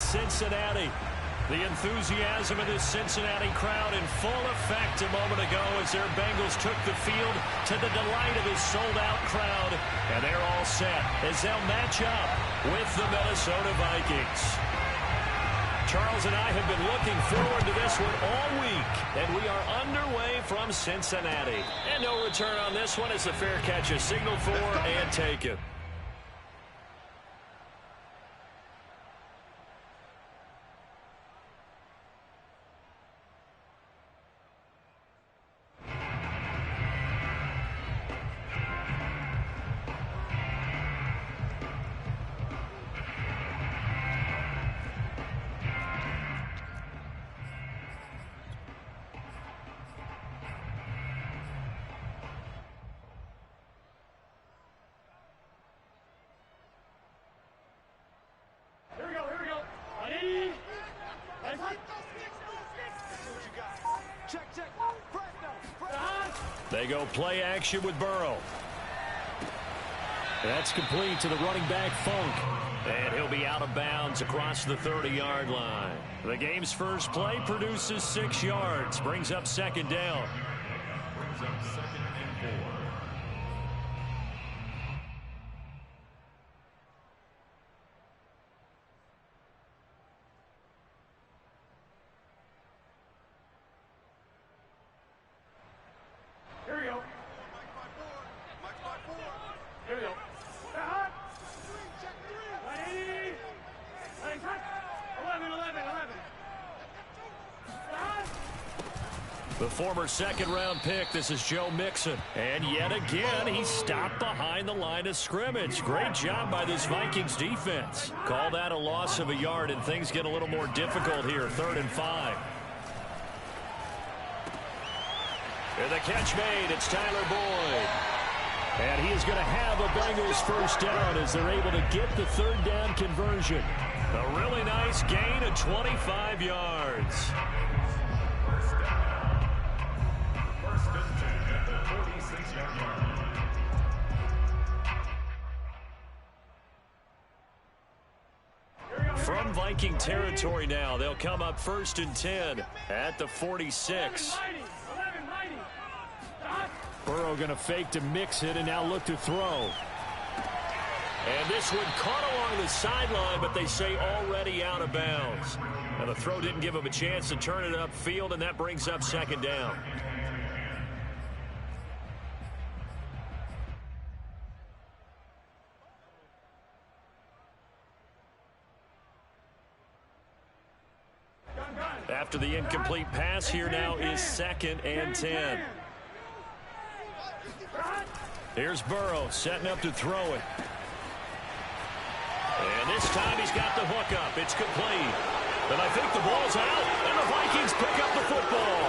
Cincinnati. The enthusiasm of this Cincinnati crowd in full effect a moment ago as their Bengals took the field to the delight of his sold-out crowd. And they're all set as they'll match up with the Minnesota Vikings. Charles and I have been looking forward to this one all week, and we are underway from Cincinnati. And no return on this one as the fair catch is signaled for and taken. They go play action with Burrow. That's complete to the running back, Funk. And he'll be out of bounds across the 30-yard line. The game's first play produces 6 yards. Brings up second down. The former second-round pick, this is Joe Mixon. And yet again, he's stopped behind the line of scrimmage. Great job by this Vikings defense. Call that a loss of a yard, and things get a little more difficult here, 3rd and 5. And the catch made, it's Tyler Boyd. And he is going to have a Bengals first down as they're able to get the 3rd down conversion. A really nice gain of 25 yards. From Viking territory now, they'll come up 1st and 10 at the 46. Burrow going to fake to mix it and now look to throw. And this one caught along the sideline, but they say already out of bounds. Now the throw didn't give him a chance to turn it upfield, and that brings up second down. After the incomplete pass, here now is 2nd and 10. Here's Burrow setting up to throw it. And this time he's got the hook up. It's complete. But I think the ball's out, and the Vikings pick up the football.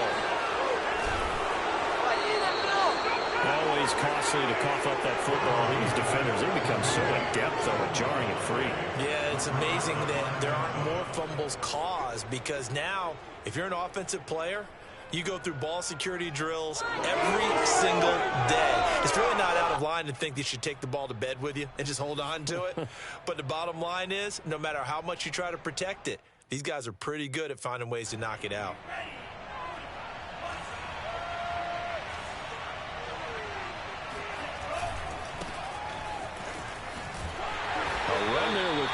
Always costly to cough up that football. These defenders, they become so adept, though, at jarring it free. Yeah, it's amazing that there aren't more fumbles caused, because now, if you're an offensive player, you go through ball security drills every single day. It's really not out of line to think that you should take the ball to bed with you and just hold on to it. But the bottom line is, no matter how much you try to protect it, these guys are pretty good at finding ways to knock it out.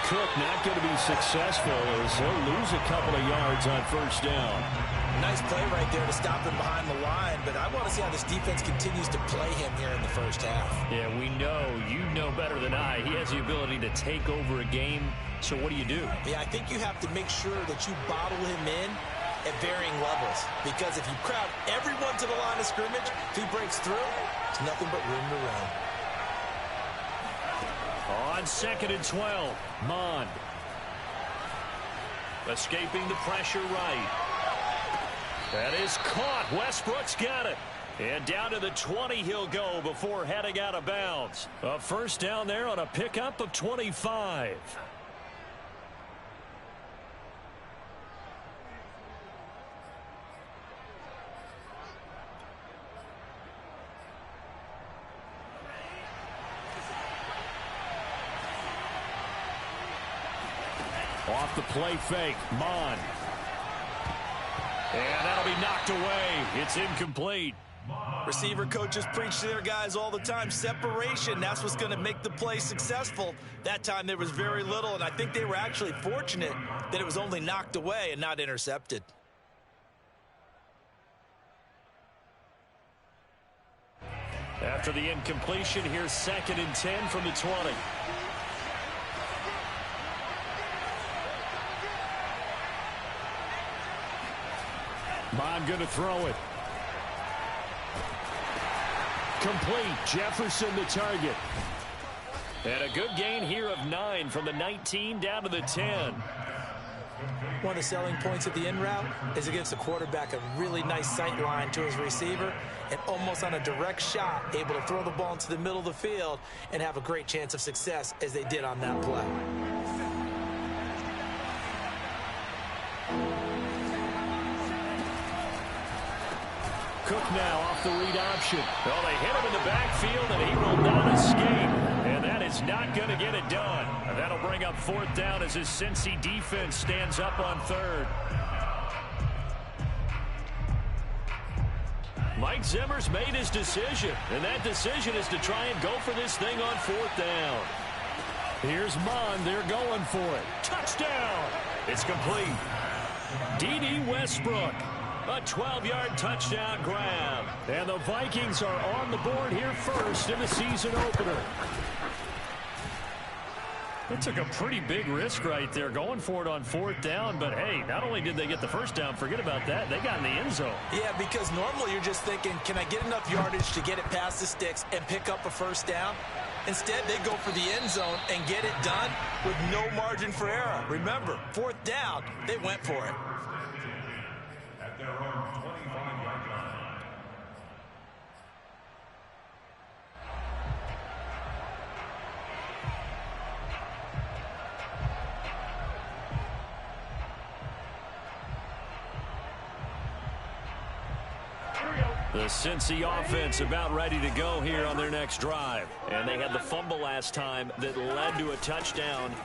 Cook not going to be successful as he'll lose a couple of yards on 1st down. Nice play right there to stop him behind the line, but I want to see how this defense continues to play him here in the first half. Yeah, we know, you know better than I, he has the ability to take over a game, so what do you do? Yeah, I think you have to make sure that you bottle him in at varying levels, because if you crowd everyone to the line of scrimmage, if he breaks through, it's nothing but room to run. On 2nd and 12, Mond. Escaping the pressure right. That is caught. Westbrook's got it. And down to the 20 he'll go before heading out of bounds. A first down there on a pickup of 25. Off the play fake, Mon. And that'll be knocked away. It's incomplete. Receiver coaches preach to their guys all the time. Separation, that's what's going to make the play successful. That time there was very little, and I think they were actually fortunate that it was only knocked away and not intercepted. After the incompletion, here's 2nd and 10 from the 20. Mon going to throw it. Complete. Jefferson the target. And a good gain here of 9 from the 19 down to the 10. One of the selling points of the in route is it gives the quarterback a really nice sight line to his receiver and almost on a direct shot able to throw the ball into the middle of the field and have a great chance of success as they did on that play. Cook now off the read option. Well, they hit him in the backfield, and he will not escape. And that is not going to get it done. And that'll bring up 4th down as his Cincy defense stands up on 3rd. Mike Zimmer's made his decision, and that decision is to try and go for this thing on 4th down. Here's Mon. They're going for it. Touchdown! It's complete. D.D. Westbrook. A 12-yard touchdown grab. And the Vikings are on the board here first in the season opener. They took a pretty big risk right there going for it on 4th down. But, hey, not only did they get the first down, forget about that, they got in the end zone. Yeah, because normally you're just thinking, can I get enough yardage to get it past the sticks and pick up a first down? Instead, they go for the end zone and get it done with no margin for error. Remember, 4th down, they went for it. Their own 25-yard line. The Cincy offense about ready to go here on their next drive. And they had the fumble last time that led to a touchdown.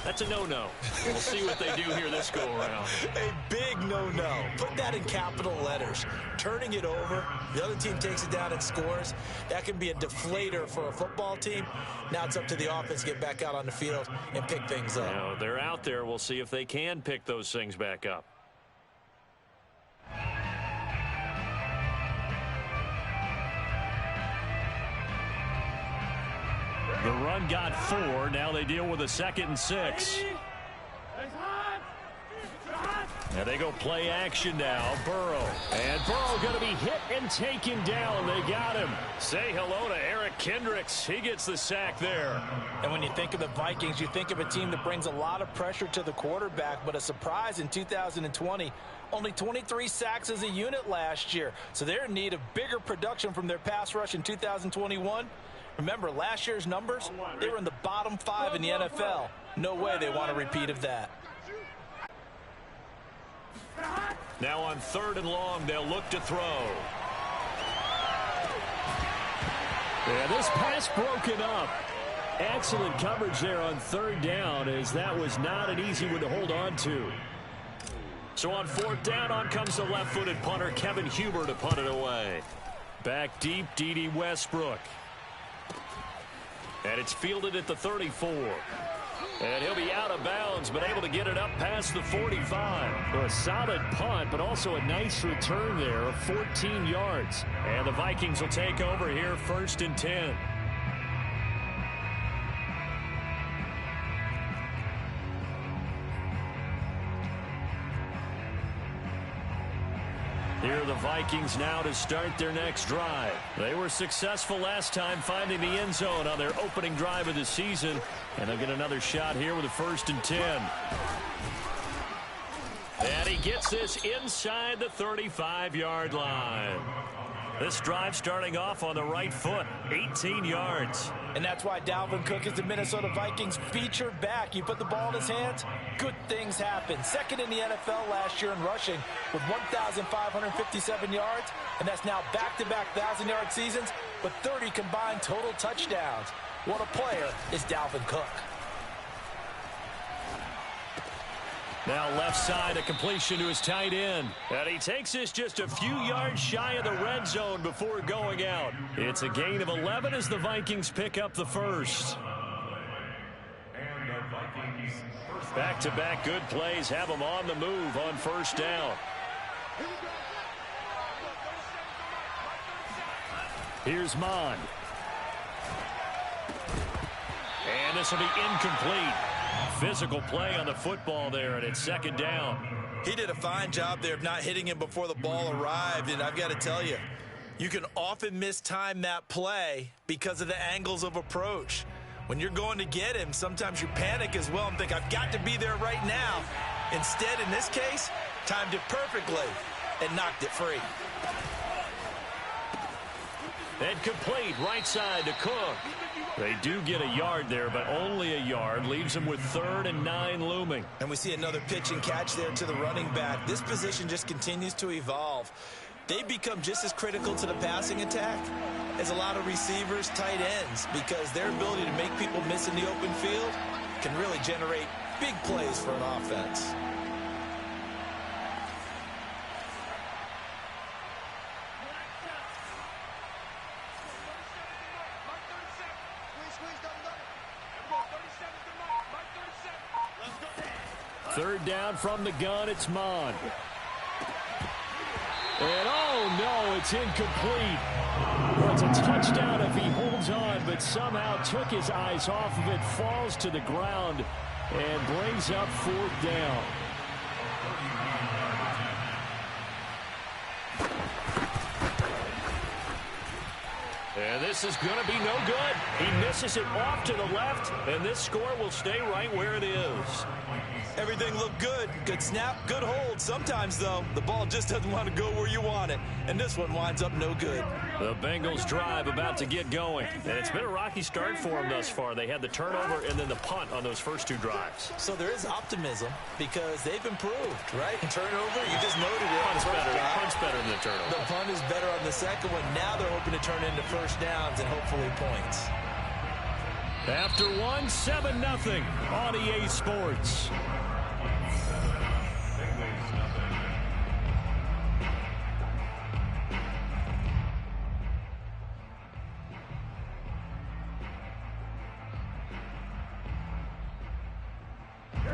That's a no-no. We'll see what they do here this go-around. A big no-no. Put that in capital letters. Turning it over, the other team takes it down and scores. That can be a deflator for a football team. Now it's up to the offense to get back out on the field and pick things up. Now, they're out there. We'll see if they can pick those things back up. The run got 4. Now they deal with a 2nd and 6. Now they go play action now. Burrow. And Burrow going to be hit and taken down. They got him. Say hello to Eric Kendricks. He gets the sack there. And when you think of the Vikings, you think of a team that brings a lot of pressure to the quarterback, but a surprise in 2020. Only 23 sacks as a unit last year. So they're in need of bigger production from their pass rush in 2021. Remember, last year's numbers, they were in the bottom 5 in the NFL. No way they want a repeat of that. Now on 3rd and long, they'll look to throw. Yeah, this pass broken up. Excellent coverage there on 3rd down, as that was not an easy one to hold on to. So on 4th down, on comes the left-footed punter, Kevin Huber, to punt it away. Back deep, D.D. Westbrook. And it's fielded at the 34. And he'll be out of bounds, but able to get it up past the 45. So a solid punt, but also a nice return there of 14 yards. And the Vikings will take over here 1st and 10. Here are the Vikings now to start their next drive. They were successful last time finding the end zone on their opening drive of the season. And they'll get another shot here with a 1st and 10. And he gets this inside the 35-yard line. This drive starting off on the right foot, 18 yards. And that's why Dalvin Cook is the Minnesota Vikings featured back. You put the ball in his hands, good things happen. 2nd in the NFL last year in rushing with 1,557 yards, and that's now back-to-back 1,000-yard seasons with 30 combined total touchdowns. What a player is Dalvin Cook. Now left side, a completion to his tight end. And he takes this just a few yards shy of the red zone before going out. It's a gain of 11 as the Vikings pick up the first. Back-to-back good plays have them on the move on first down. Here's Mond. And this will be incomplete. Physical play on the football there, and it's second down. He did a fine job there of not hitting him before the ball arrived, and I've got to tell you, you can often mistime that play because of the angles of approach. When you're going to get him, sometimes you panic as well and think, I've got to be there right now. Instead, in this case, timed it perfectly and knocked it free. And complete, right side to Cook. They do get a yard there, but only a yard. Leaves them with 3rd and 9 looming. And we see another pitch and catch there to the running back. This position just continues to evolve. They've become just as critical to the passing attack as a lot of receivers, tight ends, because their ability to make people miss in the open field can really generate big plays for an offense. Third down from the gun, it's Mond. And oh no, it's incomplete. Well, it's a touchdown if he holds on, but somehow took his eyes off of it, falls to the ground, and brings up 4th down. And this is going to be no good. He misses it off to the left, and this score will stay right where it is. Everything looked good. Good snap, good hold. Sometimes, though, the ball just doesn't want to go where you want it. And this one winds up no good. The Bengals drive about to get going. And it's been a rocky start for them thus far. They had the turnover and then the punt on those first 2 drives. So there is optimism because they've improved, right? Turnover, you just noted it. Punt's better than the turnover. The punt is better on the second one. Now they're hoping to turn into first downs and hopefully points. After 7-0 on EA Sports.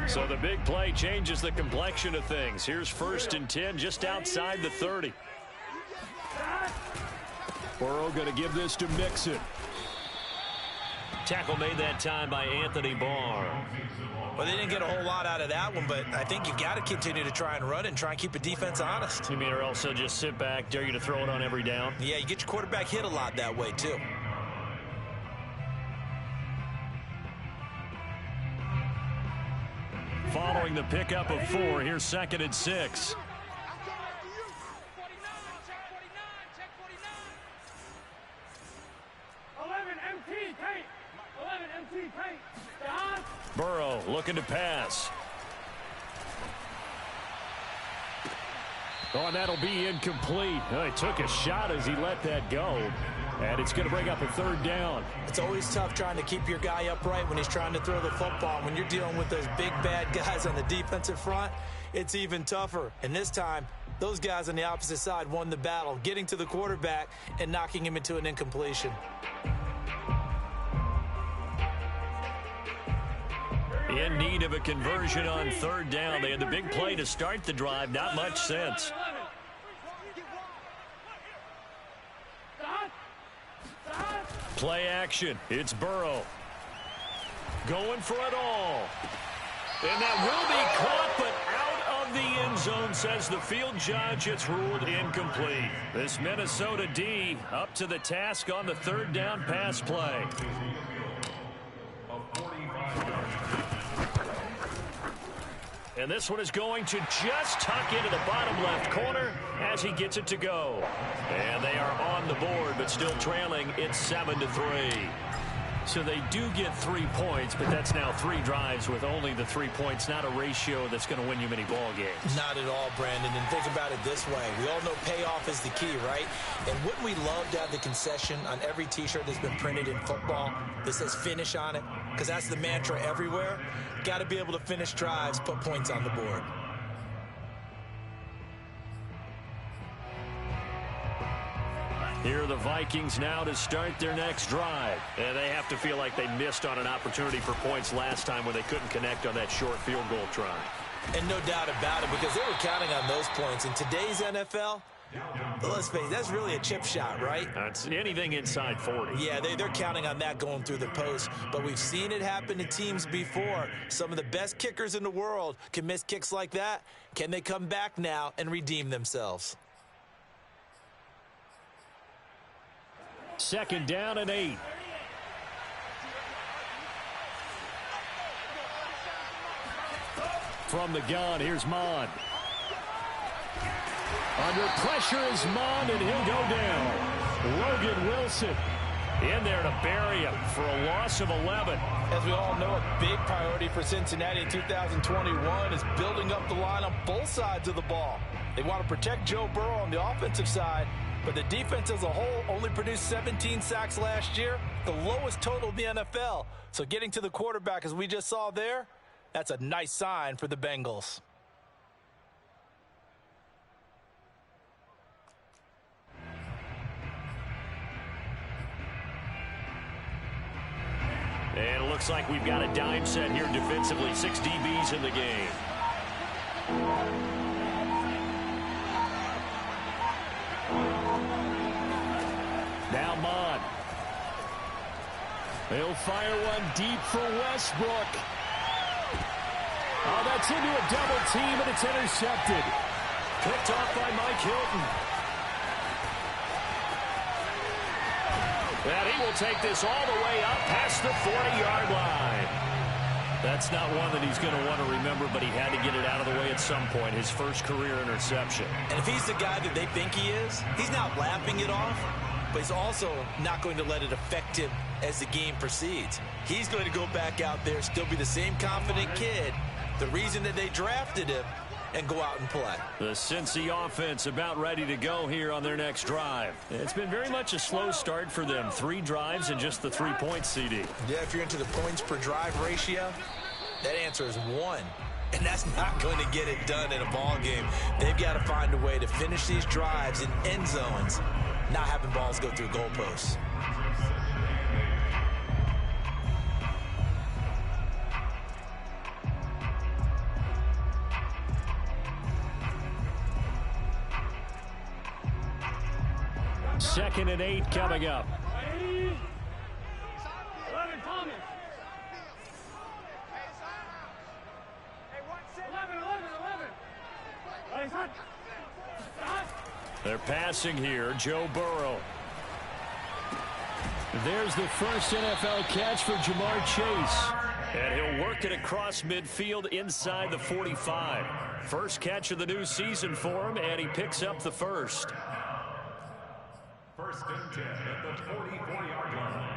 So the big play changes the complexion of things. Here's 1st and 10 just outside the 30. Burrow going to give this to Mixon. Tackle made that time by Anthony Barr. Well, they didn't get a whole lot out of that one, but I think you've got to continue to try and run and try and keep the defense honest. You mean or else they'll just sit back, dare you to throw it on every down? Yeah, you get your quarterback hit a lot that way, too. Following the pickup of 4, here's 2nd and 6. Burrow looking to pass. Oh, and that'll be incomplete. Oh, he took a shot as he let that go. And it's going to bring up a 3rd down. It's always tough trying to keep your guy upright when he's trying to throw the football. When you're dealing with those big, bad guys on the defensive front, it's even tougher. And this time, those guys on the opposite side won the battle, getting to the quarterback and knocking him into an incompletion. In need of a conversion on 3rd down. They had the big play to start the drive. Not much sense. Play action. It's Burrow. Going for it all. And that will be caught, but out of the end zone, says the field judge. It's ruled incomplete. This Minnesota D up to the task on the 3rd down pass play. And this one is going to just tuck into the bottom left corner as he gets it to go. And they are on the board, but still trailing. It's 7-3. So they do get 3 points, but that's now 3 drives with only the 3 points, not a ratio that's going to win you many ball games. Not at all, Brandon. And think about it this way. We all know payoff is the key, right? And wouldn't we love to have the concession on every T-shirt that's been printed in football that says finish on it? Because that's the mantra everywhere. Got to be able to finish drives, put points on the board. Here are the Vikings now to start their next drive. And they have to feel like they missed on an opportunity for points last time when they couldn't connect on that short field goal try. And no doubt about it, because they were counting on those points. In today's NFL, let's face it, that's really a chip shot, right? That's anything inside 40. Yeah, they're counting on that going through the post. But we've seen it happen to teams before. Some of the best kickers in the world can miss kicks like that. Can they come back now and redeem themselves? 2nd down and 8. From the gun, here's Mond. Under pressure is Mond, and he'll go down. Logan Wilson in there to bury him for a loss of 11. As we all know, a big priority for Cincinnati in 2021 is building up the line on both sides of the ball. They want to protect Joe Burrow on the offensive side, but the defense as a whole only produced 17 sacks last year, the lowest total in the NFL. So getting to the quarterback, as we just saw there, that's a nice sign for the Bengals. And it looks like we've got a dime set here defensively. 6 DBs in the game. Now Mond. He'll fire one deep for Westbrook. Oh, that's into a double team, and it's intercepted. Picked off by Mike Hilton. And he will take this all the way up past the 40-yard line. That's not one that he's going to want to remember, but he had to get it out of the way at some point, his first career interception. And if he's the guy that they think he is, he's not laughing it off, but he's also not going to let it affect him as the game proceeds. He's going to go back out there, still be the same confident kid, the reason that they drafted him, and go out and play. The Cincy offense about ready to go here on their next drive. It's been very much a slow start for them. 3 drives and just the 3 points, CD. Yeah, if you're into the points per drive ratio, that answer is 1. And that's not going to get it done in a ball game. They've got to find a way to finish these drives in end zones, not having balls go through goalposts. Second and 8 coming up. They're passing here. Joe Burrow. There's the first NFL catch for Jamar Chase. And he'll work it across midfield inside the 45. First catch of the new season for him, and he picks up the first. First and 10 at the 44-yard line.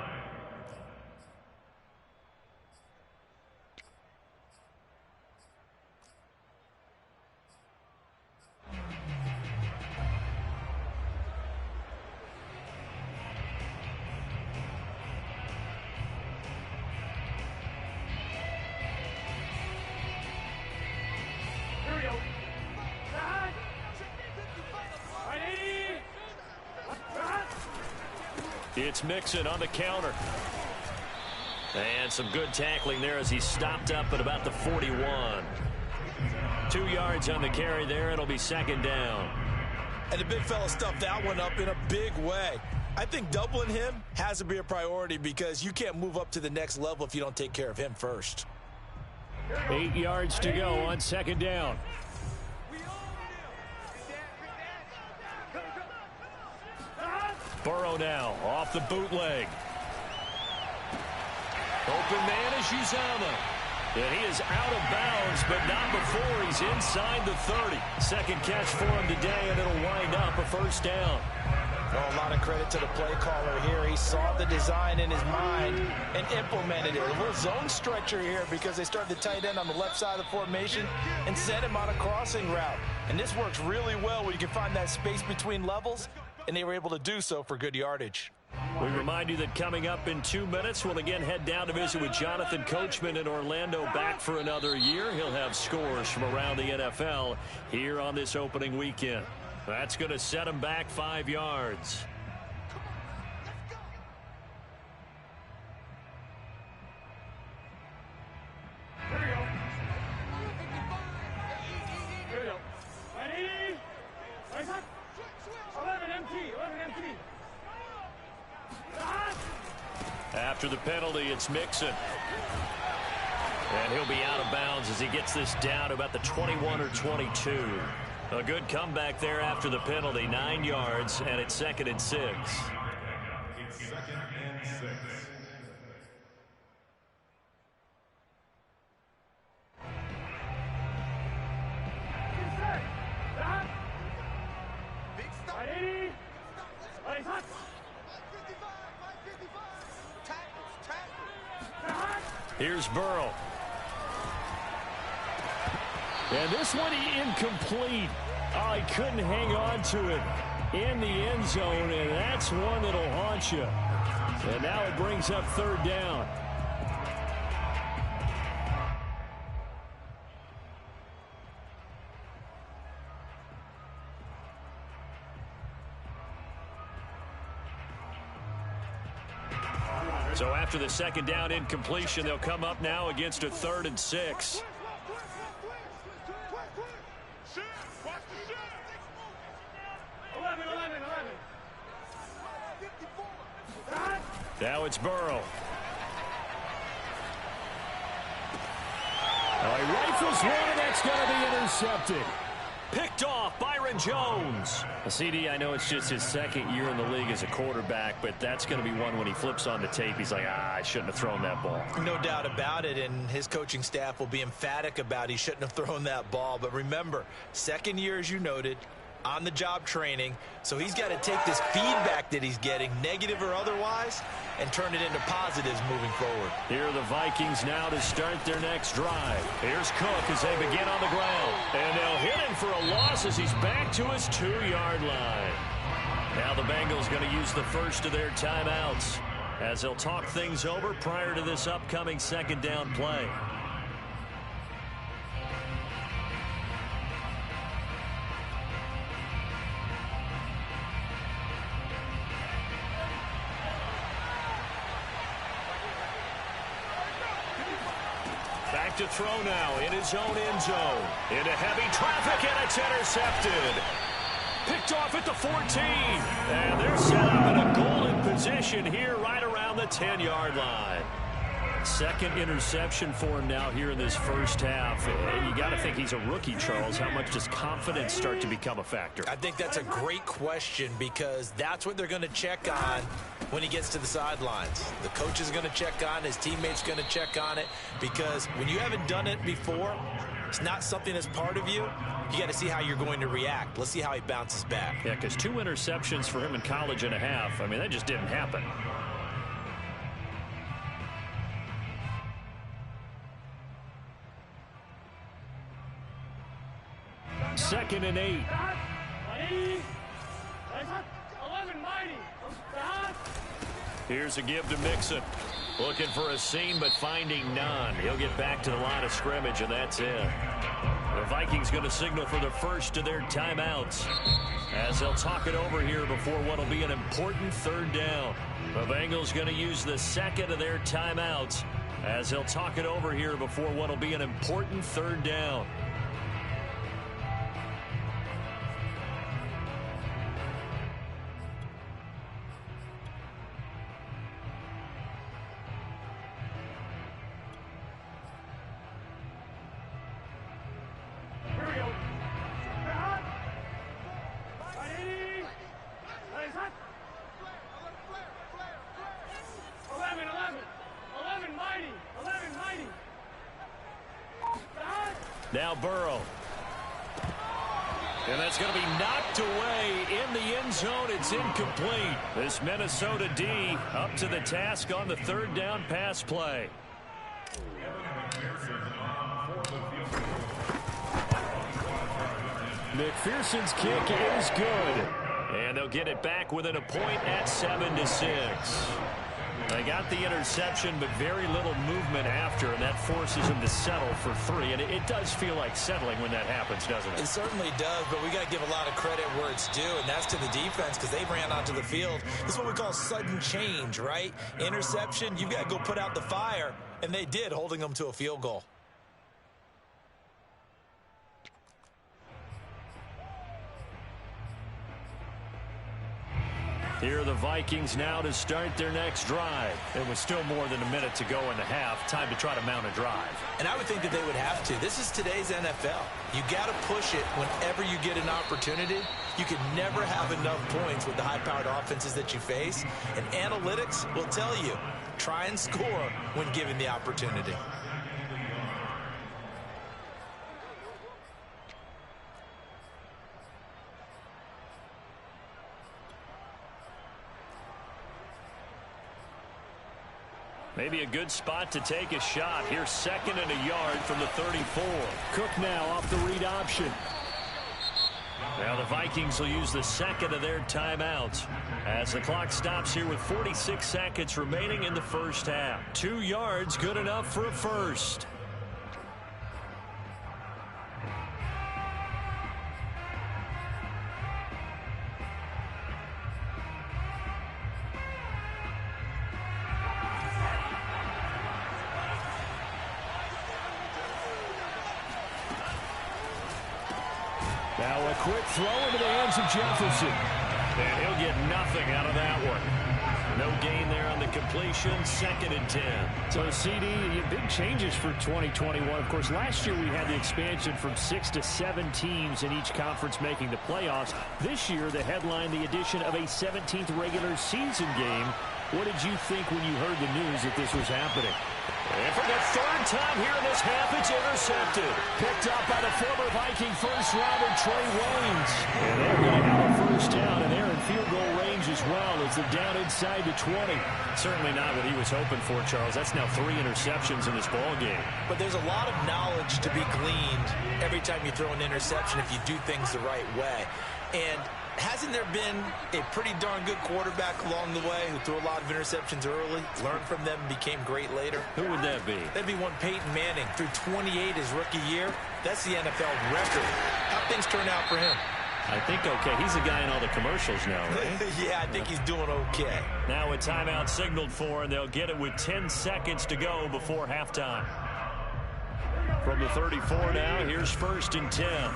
It's Mixon on the counter. And some good tackling there as he stopped up at about the 41. 2 yards on the carry there. It'll be second down. And the big fella stuffed that one up in a big way. I think doubling him has to be a priority because you can't move up to the next level if you don't take care of him first. 8 yards to go on second down. Burrow now off the bootleg. Open man is Uzama. And he is out of bounds, but not before he's inside the 30. Second catch for him today, and it'll wind up a first down. Well, a lot of credit to the play caller here. He saw the design in his mind and implemented it. A little zone stretcher here because they started the tight end on the left side of the formation and sent him on a crossing route. And this works really well where you can find that space between levels, and they were able to do so for good yardage. We remind you that coming up in 2 minutes, we'll again head down to visit with Jonathan Coachman in Orlando, back for another year. He'll have scores from around the NFL here on this opening weekend. That's going to set him back 5 yards. Here we go. Here we go. Ready? Raise up. 11 empty. 11 empty. After the penalty, it's Mixon. And he'll be out of bounds as he gets this down to about the 21 or 22. A good comeback there after the penalty. 9 yards, and it's 2nd and 6. It's 2nd and 6. Here's Burrow. And this one incomplete. Oh, he couldn't hang on to it in the end zone, and that's one that'll haunt you. And now it brings up 3rd down. So after the 2nd down incompletion, they'll come up now against a 3rd and 6. Now it's Burrow. Oh, he rifles one, and that's going to be intercepted. Picked off, Byron Jones. CD, I know it's just his 2nd year in the league as a quarterback, but that's going to be one when he flips on the tape. He's like, I shouldn't have thrown that ball. No doubt about it, and his coaching staff will be emphatic about he shouldn't have thrown that ball. But remember, 2nd year, as you noted, on-the-job training, so he's got to take this feedback that he's getting, negative or otherwise, and turn it into positives moving forward. Here are the Vikings now to start their next drive. Here's Cook as they begin on the ground. And they'll hit him for a loss as he's back to his 2-yard line. Now the Bengals going to use the first of their timeouts as they'll talk things over prior to this upcoming 2nd down play. Back to throw now in his own end zone. Into heavy traffic, and it's intercepted. Picked off at the 14. And they're set up in a golden position here right around the 10-yard line. 2nd interception for him now here in this first half. And you got to think he's a rookie, Charles. How much does confidence start to become a factor? I think that's a great question because that's what they're going to check on when he gets to the sidelines. The coach is going to check on it. His teammates going to check on it because when you haven't done it before, it's not something that's part of you. You got to see how you're going to react. Let's see how he bounces back. Yeah, because 2 interceptions for him in college and a half. I mean, that just didn't happen. Second and 8. Here's a give to Mixon. Looking for a seam, but finding none. He'll get back to the line of scrimmage, and that's it. The Vikings going to signal for the first of their timeouts as they'll talk it over here before what will be an important 3rd down. The Bengals going to use the 2nd of their timeouts as they'll talk it over here before what will be an important 3rd down. Now Burrow. And that's going to be knocked away in the end zone. It's incomplete. This Minnesota D up to the task on the third down pass play. McPherson's kick is good. And they'll get it back within a point at 7-6. They got the interception, but very little movement after, and that forces them to settle for 3. And it does feel like settling when that happens, doesn't it? It certainly does, but we got to give a lot of credit where it's due, and that's to the defense because they ran onto the field. This is what we call sudden change, right? Interception, you've got to go put out the fire, and they did, holding them to a field goal. Here are the Vikings now to start their next drive. It was still more than a minute to go in the half. Time to try to mount a drive. And I would think that they would have to. This is today's NFL. You got to push it whenever you get an opportunity. You can never have enough points with the high-powered offenses that you face. And analytics will tell you, try and score when given the opportunity. Maybe a good spot to take a shot. Here's 2nd and a yard from the 34. Cook now off the read option. Now the Vikings will use the 2nd of their timeouts as the clock stops here with 46 seconds remaining in the first half. 2 yards, good enough for a first. Now a quick throw into the hands of Jefferson. And he'll get nothing out of that one. No gain there on the completion. 2nd and 10. So, CD, big changes for 2021. Of course, last year we had the expansion from 6 to 7 teams in each conference making the playoffs. This year, the headline, the addition of a 17th regular season game. What did you think when you heard the news that this was happening? And for the 3rd time here in this half, it's intercepted. Picked up by the former Viking first-rounder Trey Waynes. And they're going to have a first down, and they're in field goal range as well as they're down inside the 20. Certainly not what he was hoping for, Charles. That's now 3 interceptions in this ball game. But there's a lot of knowledge to be gleaned every time you throw an interception if you do things the right way. And hasn't there been a pretty darn good quarterback along the way who threw a lot of interceptions early, learned from them, and became great later? Who would that be? That'd be one Peyton Manning. Threw 28 his rookie year. That's the NFL record. How'd things turn out for him? I think okay. He's the guy in all the commercials now, right? Yeah, I think he's doing okay. Now a timeout signaled for, and they'll get it with 10 seconds to go before halftime. From the 34 now, here's 1st and 10.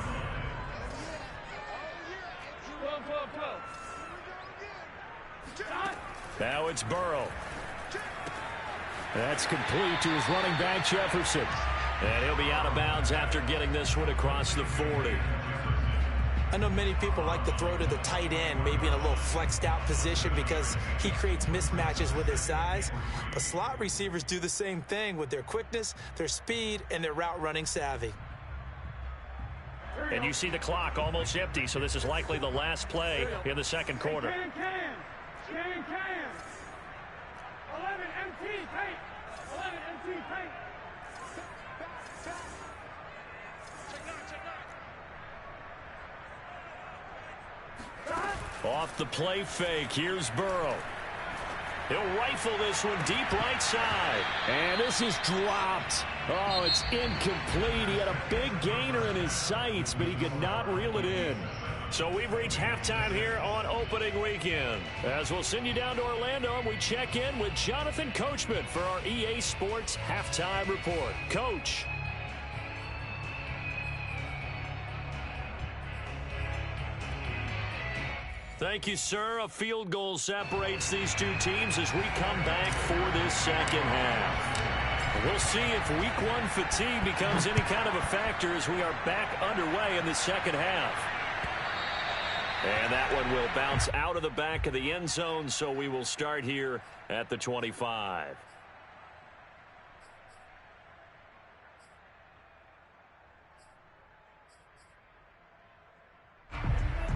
Now it's Burrow. That's complete to his running back, Jefferson. And he'll be out of bounds after getting this one across the 40. I know many people like to throw to the tight end, maybe in a little flexed out position because he creates mismatches with his size. But slot receivers do the same thing with their quickness, their speed, and their route running savvy. And you see the clock almost empty, so this is likely the last play in the 2nd quarter. 11 MT paint. 11 MT paint. Off the play fake, here's Burrow. He'll rifle this one deep right side. And this is dropped. Oh, it's incomplete. He had a big gainer in his sights, but he could not reel it in. So we've reached halftime here on opening weekend. As we'll send you down to Orlando, and we check in with Jonathan Coachman for our EA Sports Halftime Report. Coach. Thank you, sir. A field goal separates these two teams as we come back for this 2nd half. We'll see if week 1 fatigue becomes any kind of a factor as we are back underway in the 2nd half. And that one will bounce out of the back of the end zone, so we will start here at the 25.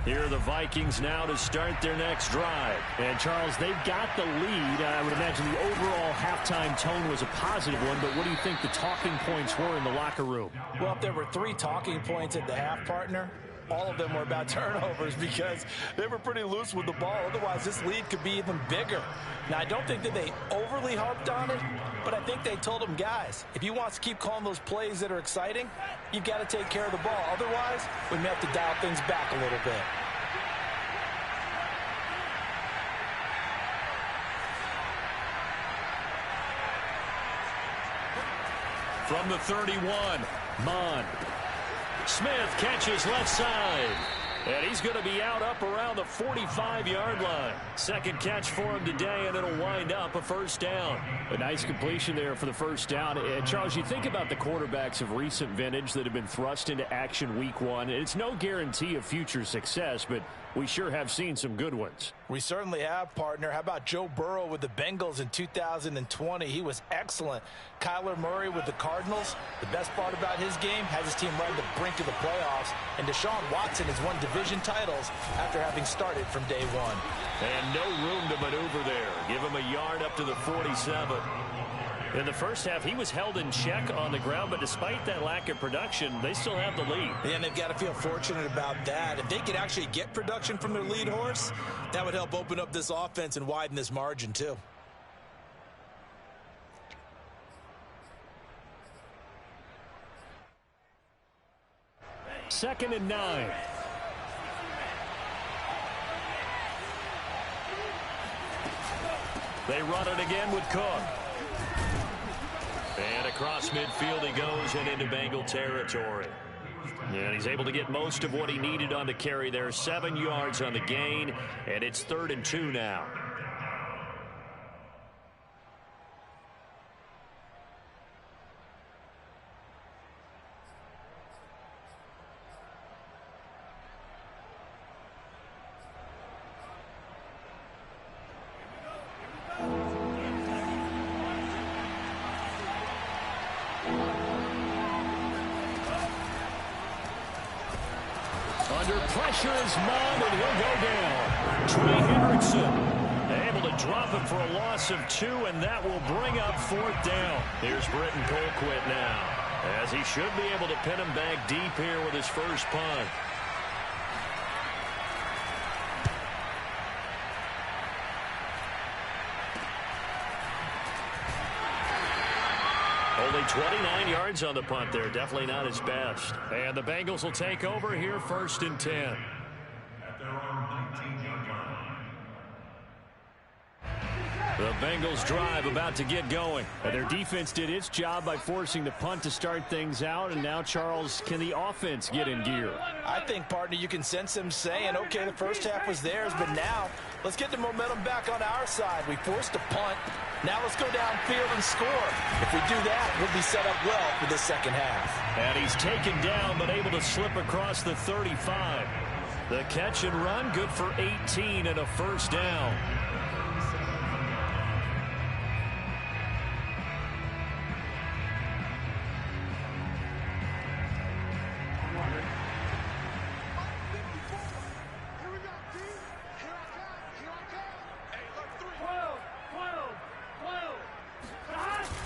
Here are the Vikings now to start their next drive. And, Charles, they've got the lead. I would imagine the overall halftime tone was a positive one, but what do you think the talking points were in the locker room? Well, if there were 3 talking points at the half, partner, all of them were about turnovers because they were pretty loose with the ball. Otherwise, this lead could be even bigger. Now, I don't think that they overly harped on it, but I think they told them, guys, if you want to keep calling those plays that are exciting, you've got to take care of the ball. Otherwise, we may have to dial things back a little bit. From the 31, Mon. Smith catches left side. And he's going to be out up around the 45-yard line. Second catch for him today, and it'll wind up a first down. A nice completion there for the first down. Charles, you think about the quarterbacks of recent vintage that have been thrust into action week 1. It's no guarantee of future success, but we sure have seen some good ones. We certainly have, partner. How about Joe Burrow with the Bengals in 2020? He was excellent. Kyler Murray with the Cardinals. The best part about his game, has his team right at the brink of the playoffs. And Deshaun Watson has won division titles after having started from day 1. And no room to maneuver there. Give him a yard up to the 47. In the first half, he was held in check on the ground, but despite that lack of production, they still have the lead. Yeah, and they've got to feel fortunate about that. If they could actually get production from their lead horse, that would help open up this offense and widen this margin too. Second and 9. They run it again with Cook. And across midfield he goes and into Bengal territory. And he's able to get most of what he needed on the carry there. 7 yards on the gain, and it's 3rd and 2 now. Under pressure is Mond, and he'll go down. Trey Hendrickson able to drop him for a loss of 2, and that will bring up 4th down. Here's Britton Colquitt now, as he should be able to pin him back deep here with his first punt. Only 29 yards on the punt there. Definitely not his best. And the Bengals will take over here 1st and 10. At their own 19-yard line. The Bengals drive about to get going. And their defense did its job by forcing the punt to start things out. And now, Charles, can the offense get in gear? I think, partner, you can sense them saying, okay, the first half was theirs, but now let's get the momentum back on our side. We forced a punt. Now let's go downfield and score. If we do that, we'll be set up well for the second half. And he's taken down, but able to slip across the 35. The catch and run, good for 18 and a first down.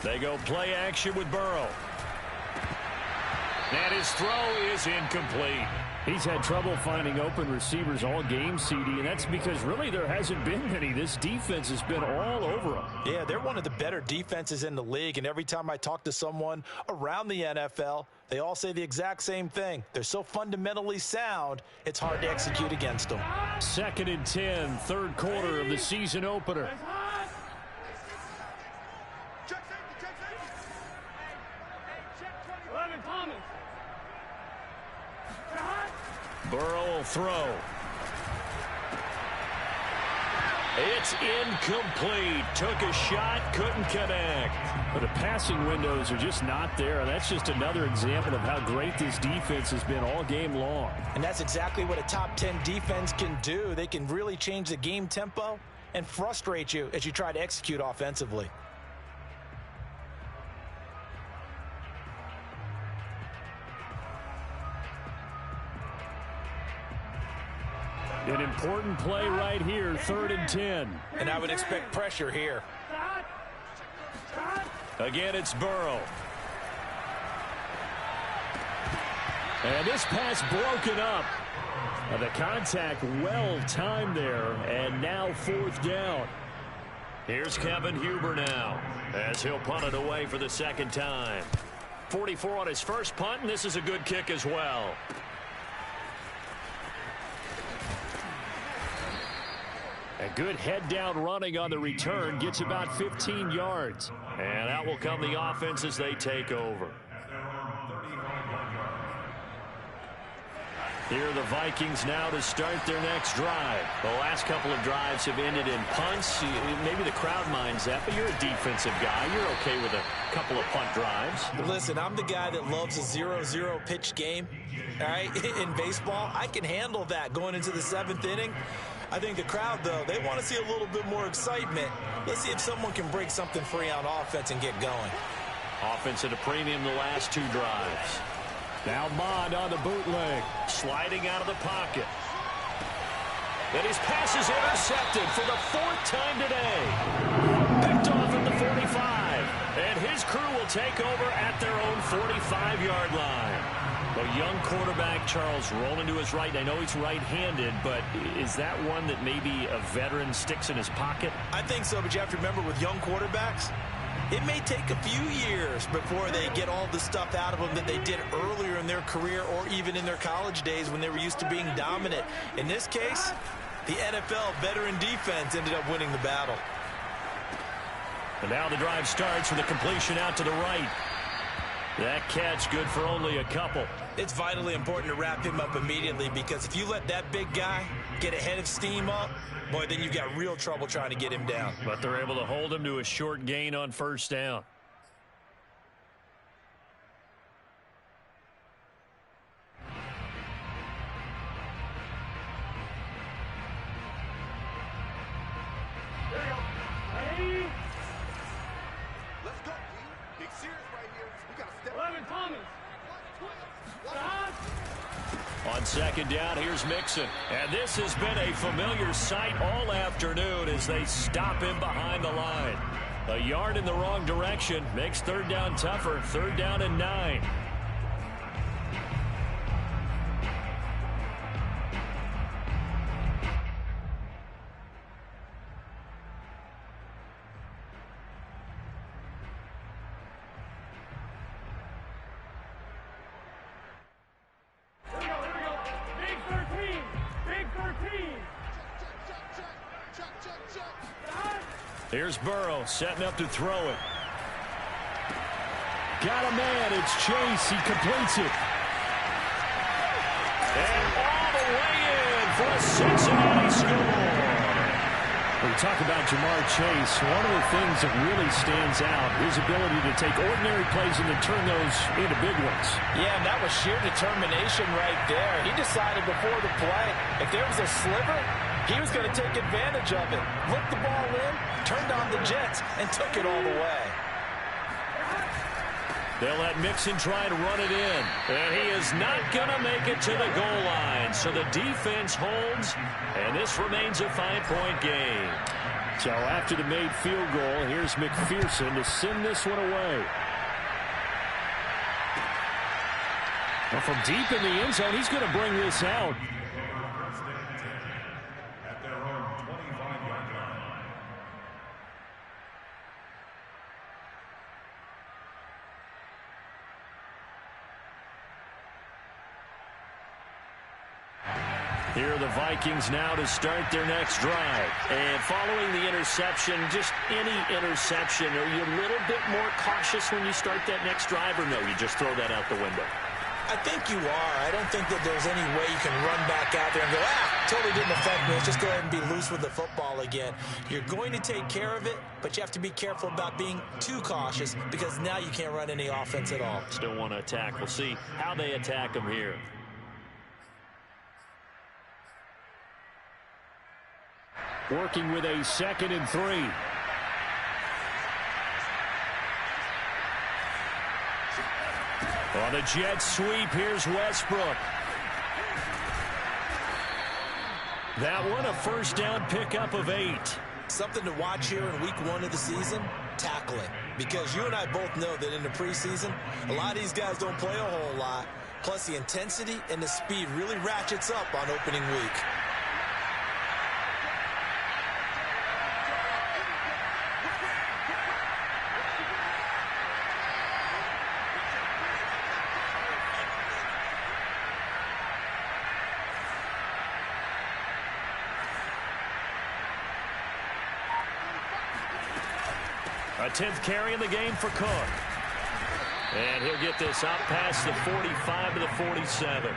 They go play action with Burrow. And his throw is incomplete. He's had trouble finding open receivers all game, CD, and that's because really there hasn't been many. This defense has been all over them. Yeah, they're one of the better defenses in the league, and every time I talk to someone around the NFL, they all say the exact same thing. They're so fundamentally sound, it's hard to execute against them. 2nd and 10, 3rd quarter of the season opener. Burrow will throw. It's incomplete. Took a shot, couldn't connect. But the passing windows are just not there. That's just another example of how great this defense has been all game long. And that's exactly what a top 10 defense can do. They can really change the game tempo and frustrate you as you try to execute offensively. An important play right here, 3rd and 10. And I would expect pressure here. Again, it's Burrow. And this pass broken up. The contact well timed there, and now 4th down. Here's Kevin Huber now, as he'll punt it away for the 2nd time. 44 on his first punt, and this is a good kick as well. A good head-down running on the return, gets about 15 yards. And out will come the offense as they take over. Here are the Vikings now to start their next drive. The last couple of drives have ended in punts. Maybe the crowd minds that, but you're a defensive guy. You're okay with a couple of punt drives. Listen, I'm the guy that loves a 0-0 pitch game. All right, in baseball, I can handle that going into the 7th inning. I think the crowd, though, they want to see a little bit more excitement. Let's see if someone can break something free on offense and get going. Offense at a premium the last 2 drives. Now Mond on the bootleg, sliding out of the pocket. And his pass is intercepted for the 4th time today. Picked off at the 45. And his crew will take over at their own 45-yard line. A young quarterback, Charles, rolling to his right. I know he's right-handed, but is that one that maybe a veteran sticks in his pocket? I think so, but you have to remember with young quarterbacks, it may take a few years before they get all the stuff out of them that they did earlier in their career or even in their college days when they were used to being dominant. In this case, the NFL veteran defense ended up winning the battle. And now the drive starts with a completion out to the right. That catch good for only a couple. It's vitally important to wrap him up immediately because if you let that big guy get a head of steam up, boy, then you've got real trouble trying to get him down. But they're able to hold him to a short gain on 1st down. Let's go, D. Big serious right here. We got to step 11 Thomas. On 2nd down, here's Mixon. And this has been a familiar sight all afternoon as they stop him behind the line. A yard in the wrong direction makes 3rd down tougher. 3rd down and 9. Here's Burrow setting up to throw it. Got a man. It's Chase. He completes it. And all the way in for a Cincinnati score. When we talk about Jamar Chase, one of the things that really stands out, his ability to take ordinary plays and then turn those into big ones. Yeah, and that was sheer determination right there. He decided before the play, if there was a sliver, he was going to take advantage of it. Looked the ball in, turned on the jets, and took it all the way. They'll let Mixon try and run it in. And he is not going to make it to the goal line. So the defense holds, and this remains a 5-point game. So after the made field goal, here's McPherson to send this one away. Well, from deep in the end zone, he's going to bring this out. Here are the Vikings now to start their next drive. And following the interception, just any interception, are you a little bit more cautious when you start that next drive, or no, you just throw that out the window? I think you are. I don't think that there's any way you can run back out there and go, totally didn't affect me. Let's just go ahead and be loose with the football again. You're going to take care of it, but you have to be careful about being too cautious because now you can't run any offense at all. Still want to attack. We'll see how they attack them here. Working with a 2nd and 3. On the jet sweep, here's Westbrook. That one a first down pickup of 8. Something to watch here in week 1 of the season, tackling. Because you and I both know that in the preseason, a lot of these guys don't play a whole lot. Plus the intensity and the speed really ratchets up on opening week. A 10th carry in the game for Cook. And he'll get this out past the 45 to the 47.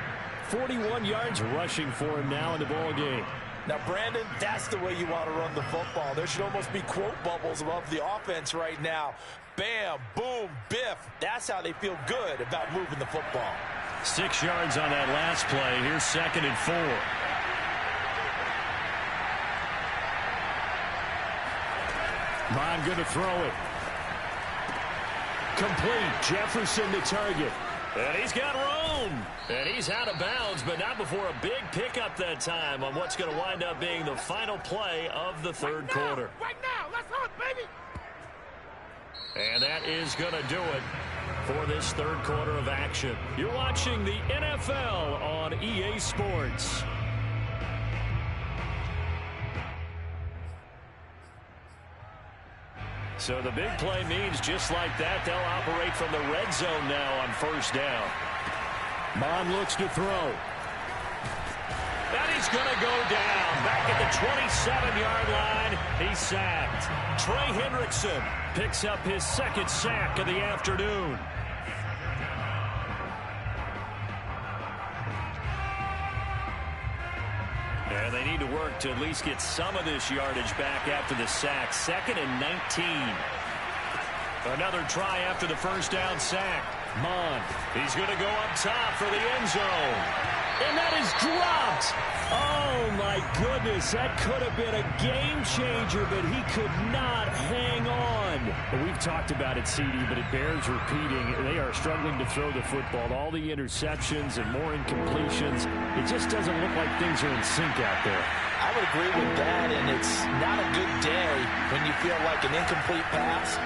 41 yards rushing for him now in the ball game. Now, Brandon, that's the way you want to run the football. There should almost be quote bubbles above the offense right now. Bam, boom, biff. That's how they feel good about moving the football. 6 yards on that last play. Here's 2nd and 4. Bond going to throw it. Complete. Jefferson to target. And he's got room. And he's out of bounds, but not before a big pickup that time on what's going to wind up being the final play of the third quarter. Right now, let's hunt, baby. And that is going to do it for this third quarter of action. You're watching the NFL on EA Sports. So the big play means just like that, they'll operate from the red zone now on first down. Bond looks to throw. And he's going to go down. Back at the 27-yard line, he's sacked. Trey Hendrickson picks up his 2nd sack of the afternoon. And they need to work to at least get some of this yardage back after the sack. 2nd and 19. Another try after the first down sack. Mond, he's going to go up top for the end zone. And that is dropped. Oh, my goodness. That could have been a game changer, but he could not hang on. Well, we've talked about it, CD, but it bears repeating. They are struggling to throw the football. All the interceptions and more incompletions. It just doesn't look like things are in sync out there. I would agree with that, and it's not a good day when you feel like an incomplete pass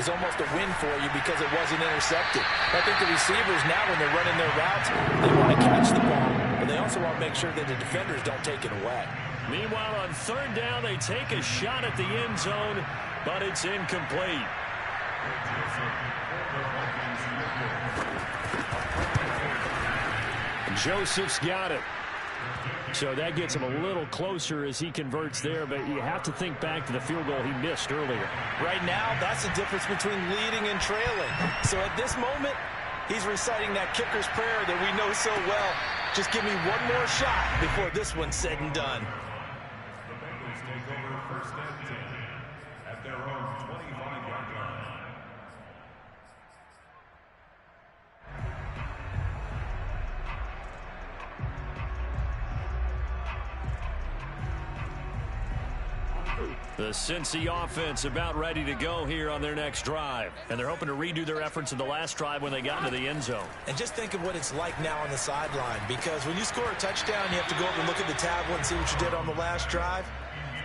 is almost a win for you because it wasn't intercepted. I think the receivers now, when they're running their routes, they want to catch the ball, but they also want to make sure that the defenders don't take it away. Meanwhile, on third down, they take a shot at the end zone, but it's incomplete. Joseph's got it. So that gets him a little closer as he converts there, but you have to think back to the field goal he missed earlier. Right now, that's the difference between leading and trailing. So at this moment, he's reciting that kicker's prayer that we know so well. Just give me one more shot before this one's said and done. The Bengals take over 1st and 10 at their own 25-yard line. The Cincy offense about ready to go here on their next drive. And they're hoping to redo their efforts in the last drive when they got into the end zone. And just think of what it's like now on the sideline, because when you score a touchdown, you have to go over and look at the tablet and see what you did on the last drive.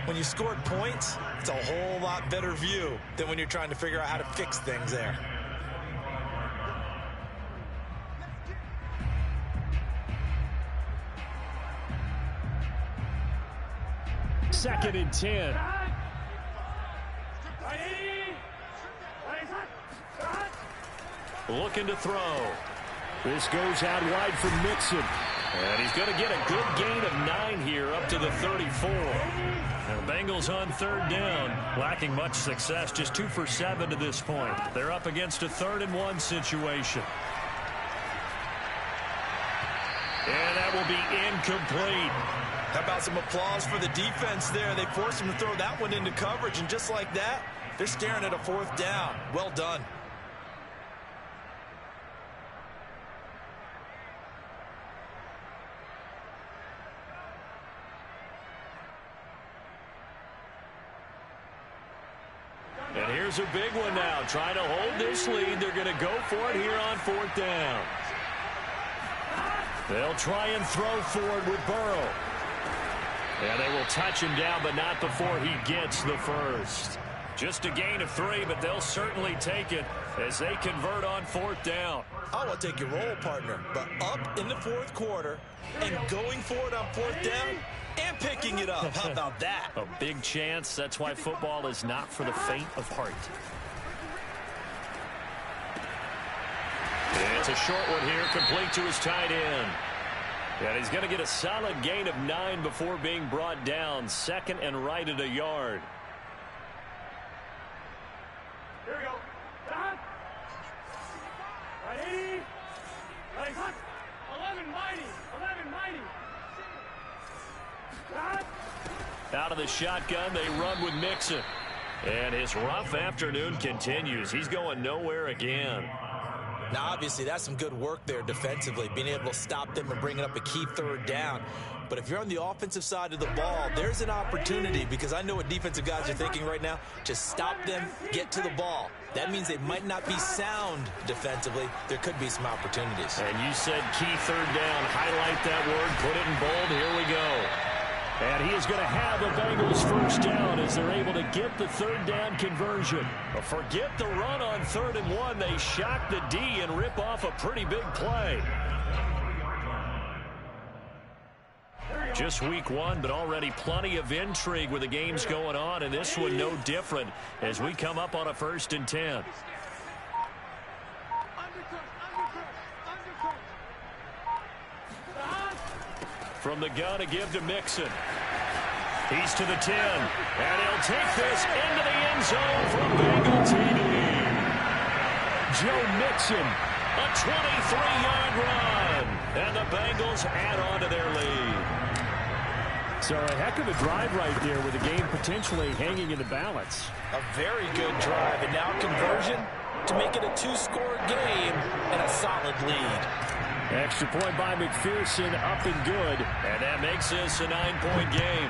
When you scored points, it's a whole lot better view than when you're trying to figure out how to fix things there. Second and 10. Looking to throw. This goes out wide for Mixon. And he's going to get a good gain of 9 here up to the 34. And the Bengals on third down, lacking much success, just 2 for 7 to this point. They're up against a 3rd and 1 situation. And that will be incomplete. How about some applause for the defense there? They forced him to throw that one into coverage, and just like that, they're staring at a 4th down. Well done. And here's a big one now. Trying to hold this lead. They're going to go for it here on 4th down. They'll try and throw for it with Burrow. And they will touch him down, but not before he gets the first. Just a gain of 3, but they'll certainly take it as they convert on 4th down. I want to take your role, partner, but up in the 4th quarter and going for it on 4th down and picking it up. How about that? A big chance. That's why football is not for the faint of heart. It's a short one here, complete to his tight end. And he's going to get a solid gain of 9 before being brought down. 2nd and right at a yard. Here we go. Down. Ready. Ready. Cut. 11 mighty. 11 mighty. Down. Out of the shotgun, they run with Mixon. And his rough afternoon continues. He's going nowhere again. Now, obviously, that's some good work there defensively, being able to stop them and bringing up a key 3rd down. But if you're on the offensive side of the ball, there's an opportunity, because I know what defensive guys are thinking right now, to stop them, get to the ball. That means they might not be sound defensively. There could be some opportunities. And you said key 3rd down. Highlight that word, put it in bold. Here we go. And he is going to have a Bengals 1st down as they're able to get the 3rd down conversion. But forget the run on 3rd and 1. They shock the D and rip off a pretty big play. Just week 1, but already plenty of intrigue with the games going on, and this one no different as we come up on a 1st and 10. From the gun, a give to Mixon. He's to the 10, and he'll take this into the end zone from Bengal TD. Joe Mixon, a 23-yard run, and the Bengals add on to their lead. So a heck of a drive right there with the game potentially hanging in the balance. A very good drive, and now conversion to make it a 2-score game and a solid lead. Extra point by McPherson, up and good. And that makes this a 9-point game.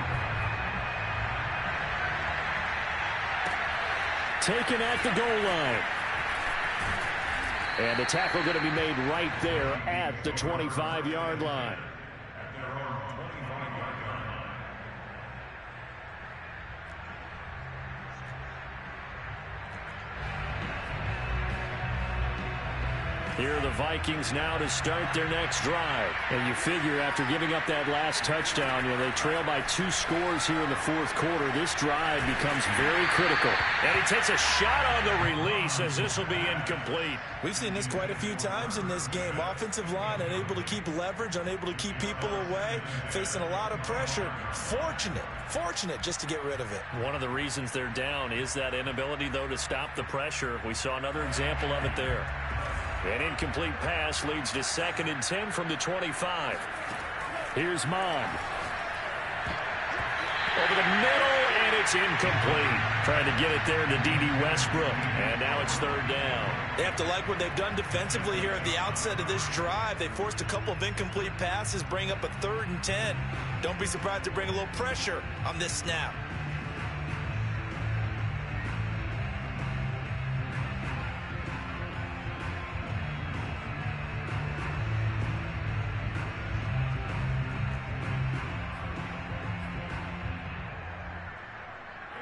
Taken at the goal line. And the tackle going to be made right there at the 25-yard line. Here are the Vikings now to start their next drive. And you figure after giving up that last touchdown, they trail by 2 scores here in the 4th quarter. This drive becomes very critical. And he takes a shot on the release as this will be incomplete. We've seen this quite a few times in this game. Offensive line unable to keep leverage, unable to keep people away, facing a lot of pressure. Fortunate just to get rid of it. One of the reasons they're down is that inability, though, to stop the pressure. We saw another example of it there. An incomplete pass leads to 2nd and 10 from the 25. Here's Mond. Over the middle, and it's incomplete. Trying to get it there to D.D. Westbrook, and now it's 3rd down. They have to like what they've done defensively here at the outset of this drive. They forced a couple of incomplete passes, bring up a 3rd and 10. Don't be surprised to bring a little pressure on this snap.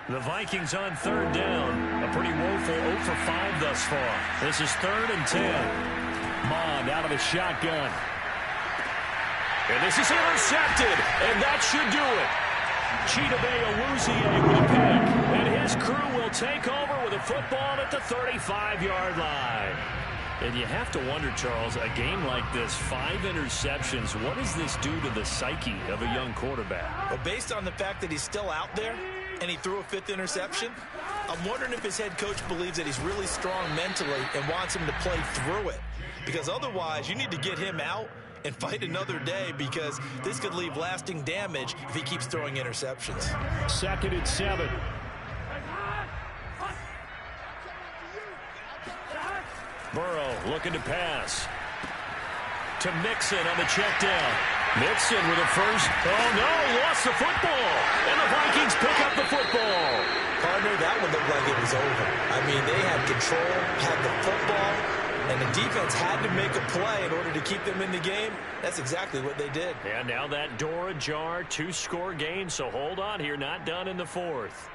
The Vikings on 3rd down. A pretty woeful 0 for 5 thus far. This is 3rd and 10. Mond out of the shotgun. And this is intercepted, and that should do it. Chidobe Awuzie with a pick, and his crew will take over with a football at the 35-yard line. And you have to wonder, Charles, a game like this, 5 interceptions, what does this do to the psyche of a young quarterback? Well, based on the fact that he's still out there and he threw a 5th interception, I'm wondering if his head coach believes that he's really strong mentally and wants him to play through it. Because otherwise, you need to get him out and fight another day, because this could leave lasting damage if he keeps throwing interceptions. 2nd and 7. Burrow looking to pass. To Mixon on the check down. Mixon with a first. Oh, no, lost the football. And the Vikings pick up the football. Partner, that one looked like it was over. I mean, they had control, had the football, And the defense had to make a play in order to keep them in the game. That's exactly what they did. And now that door ajar, 2-score game, so hold on here, not done in the fourth.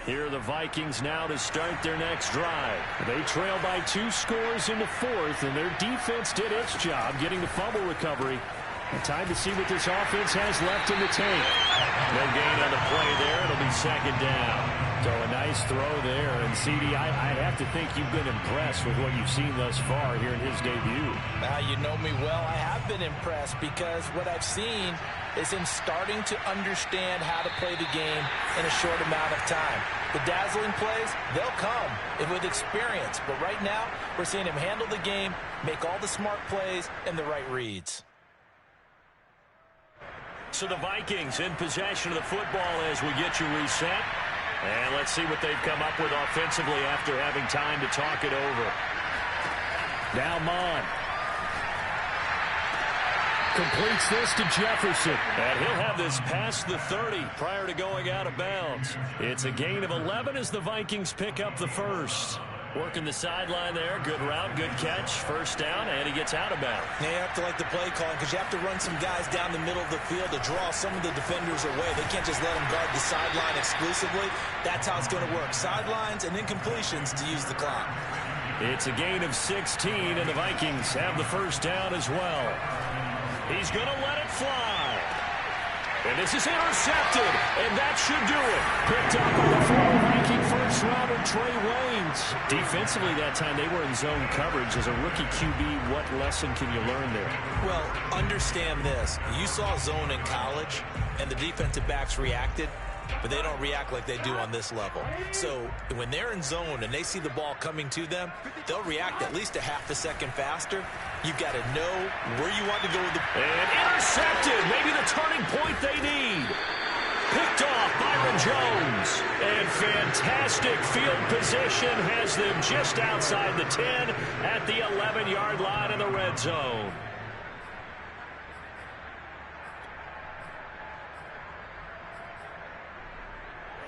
Here are the Vikings now to start their next drive. They trail by 2 scores in the fourth, and their defense did its job getting the fumble recovery. And time to see what this offense has left in the tank. No gain on the play there. It'll be second down. So a nice throw there. And, CD, I have to think you've been impressed with what you've seen thus far here in his debut. You know me well. I have been impressed because what I've seen is him starting to understand how to play the game in a short amount of time. The dazzling plays, they'll come with experience. But right now, we're seeing him handle the game, make all the smart plays, and the right reads. So the Vikings in possession of the football as we get you reset. And let's see what they've come up with offensively after having time to talk it over. Now Mon completes this to Jefferson. And he'll have this past the 30 prior to going out of bounds. It's a gain of 11 as the Vikings pick up the first. Working the sideline there. Good route, good catch. First down, and he gets out of bounds. Now you have to like the play calling because you have to run some guys down the middle of the field to draw some of the defenders away. They can't just let them guard the sideline exclusively. That's how it's going to work. Sidelines and then completions to use the clock. It's a gain of 16, and the Vikings have the first down as well. He's going to let it fly. And this is intercepted, and that should do it. Picked up by the former Viking first-rounder Trey Waynes. Defensively that time, they were in zone coverage. As a rookie QB, what lesson can you learn there? Well, understand this. You saw zone in college, and the defensive backs reacted, but they don't react like they do on this level. So when they're in zone and they see the ball coming to them, they'll react at least a half a second faster. You've got to know where you want to go with the... And intercepted. Maybe the turning point they need. Picked off Byron Jones. And fantastic field position has them just outside the 10 at the 11-yard line in the red zone.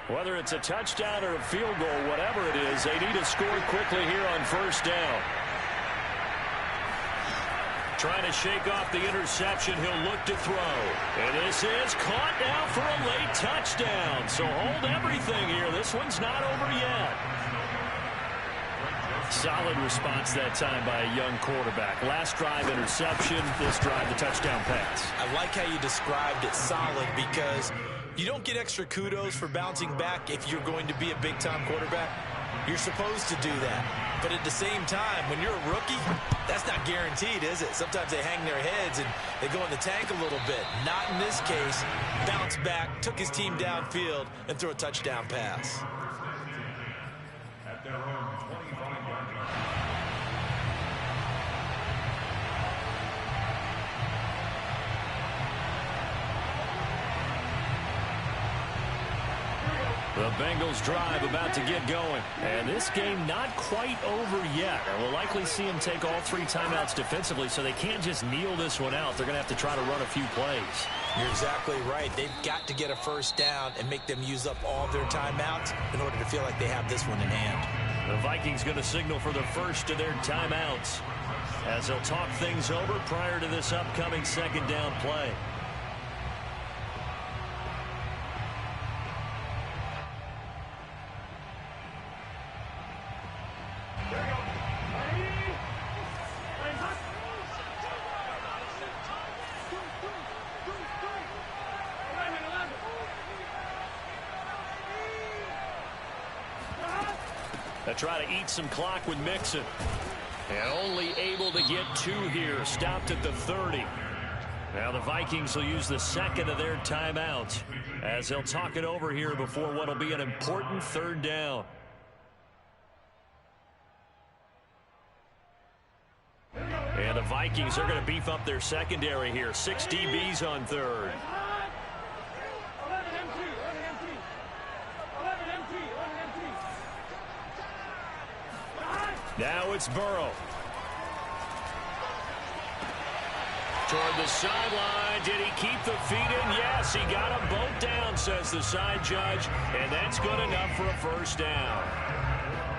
Whether it's a touchdown or a field goal, whatever it is, they need to score quickly here on first down. Trying to shake off the interception, he'll look to throw. And this is caught now for a late touchdown. So hold everything here. This one's not over yet. Solid response that time by a young quarterback. Last drive interception, this drive the touchdown pass. I like how you described it solid because you don't get extra kudos for bouncing back if you're going to be a big-time quarterback. You're supposed to do that. But at the same time, when you're a rookie, that's not guaranteed, is it? Sometimes they hang their heads and they go in the tank a little bit. Not in this case. Bounce back, took his team downfield, and threw a touchdown pass. At their own 25-yard line. The Bengals drive about to get going. And this game not quite over yet. And we'll likely see them take all 3 timeouts defensively, so they can't just kneel this one out. They're going to have to try to run a few plays. You're exactly right. They've got to get a first down and make them use up all their timeouts in order to feel like they have this one in hand. The Vikings going to signal for the first of their timeouts as they'll talk things over prior to this upcoming second down play. They try to eat some clock with Mixon. And only able to get 2 here. Stopped at the 30. Now the Vikings will use the second of their timeouts as they'll talk it over here before what will be an important third down. And the Vikings are going to beef up their secondary here. 6 DBs on third. Now it's Burrow. Toward the sideline. Did he keep the feet in? Yes, he got them both down, says the side judge. And that's good enough for a first down.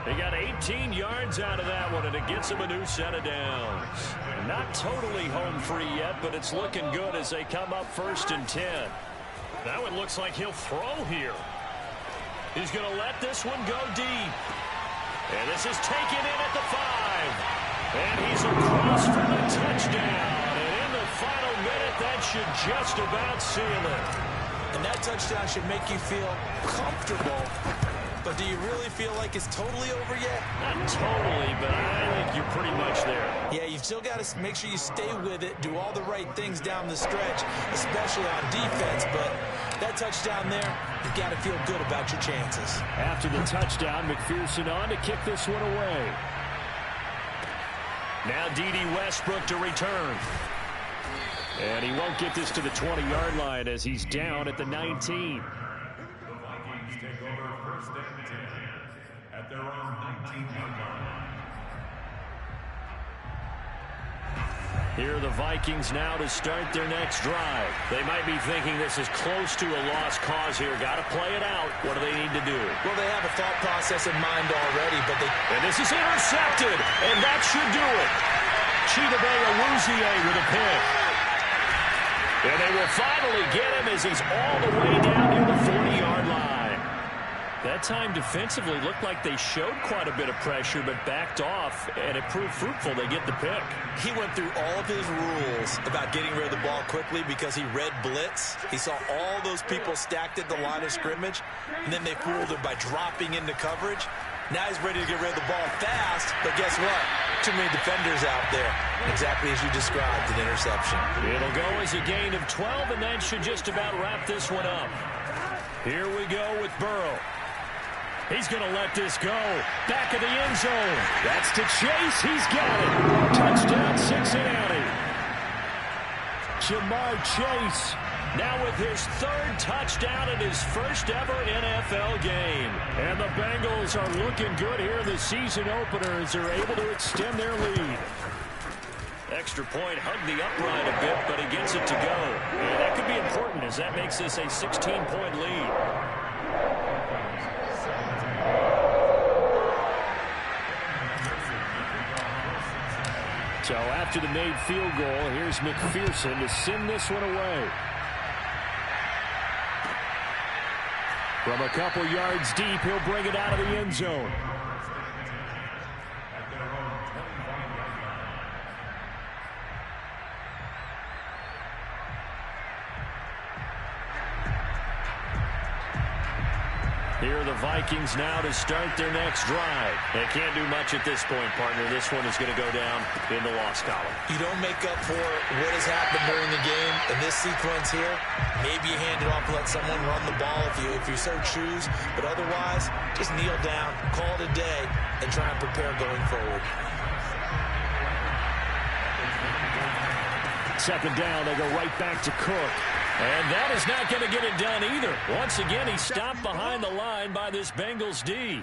They got 18 yards out of that one, and it gets them a new set of downs. Not totally home free yet, but it's looking good as they come up 1st and 10. That one looks like he'll throw here. He's going to let this one go deep. And this is taken in at the 5. And he's across for the touchdown. And in the final minute, that should just about seal it. And that touchdown should make you feel comfortable. But do you really feel like it's totally over yet? Not totally, but I think you're pretty much there. Yeah, you've still got to make sure you stay with it, do all the right things down the stretch, especially on defense. But that touchdown there, you've got to feel good about your chances. After the touchdown, McPherson on to kick this one away. Now D.D. Westbrook to return. And he won't get this to the 20-yard line as he's down at the 19. Take over 1st and 10 at their own 19-yard line. Here are the Vikings now to start their next drive. They might be thinking this is close to a lost cause here. Got to play it out. What do they need to do? Well, they have a thought process in mind already, but they... And this is intercepted, and that should do it. Chidobe Awuzie with a pick. And they will finally get him as he's all the way down near the 40-yard line. That time defensively looked like they showed quite a bit of pressure but backed off, and it proved fruitful. They get the pick. He went through all of his rules about getting rid of the ball quickly because he read blitz. He saw all those people stacked at the line of scrimmage, and then they fooled him by dropping into coverage. Now he's ready to get rid of the ball fast, but guess what? Too many defenders out there. Exactly as you described, an interception. It'll go as a gain of 12, and that should just about wrap this one up. Here we go with Burrow. He's going to let this go. Back of the end zone. That's to Chase. He's got it. Touchdown, Cincinnati. Jamar Chase now with his 3rd touchdown in his first ever NFL game. And the Bengals are looking good here in the season opener as they're able to extend their lead. Extra point, hugged the upright a bit, but he gets it to go. And that could be important as that makes this a 16-point lead. So after the made field goal, here's McPherson to send this one away. From a couple yards deep, he'll bring it out of the end zone. Here are the Vikings now to start their next drive. They can't do much at this point, partner. This one is going to go down in the loss column. You don't make up for what has happened during the game in this sequence here. Maybe you hand it off and let someone run the ball if you so choose. But otherwise, just kneel down, call it a day, and try and prepare going forward. 2nd down, they go right back to Cook. And that is not going to get it done either. Once again, he stopped behind the line by this Bengals D.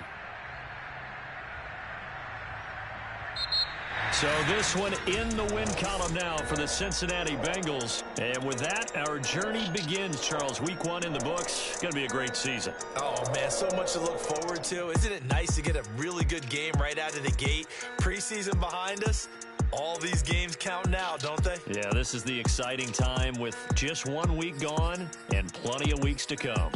So this one in the win column now for the Cincinnati Bengals. And with that, our journey begins, Charles. Week 1 in the books. It's going to be a great season. Oh, man, so much to look forward to. Isn't it nice to get a really good game right out of the gate? Preseason behind us. All these games count now, don't they? Yeah, this is the exciting time with just 1 week gone and plenty of weeks to come.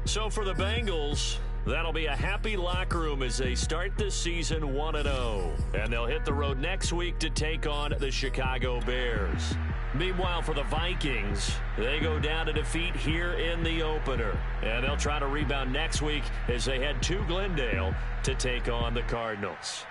So for the Bengals, that'll be a happy locker room as they start this season 1-0. And they'll hit the road next week to take on the Chicago Bears. Meanwhile, for the Vikings, they go down to defeat here in the opener. And they'll try to rebound next week as they head to Glendale to take on the Cardinals.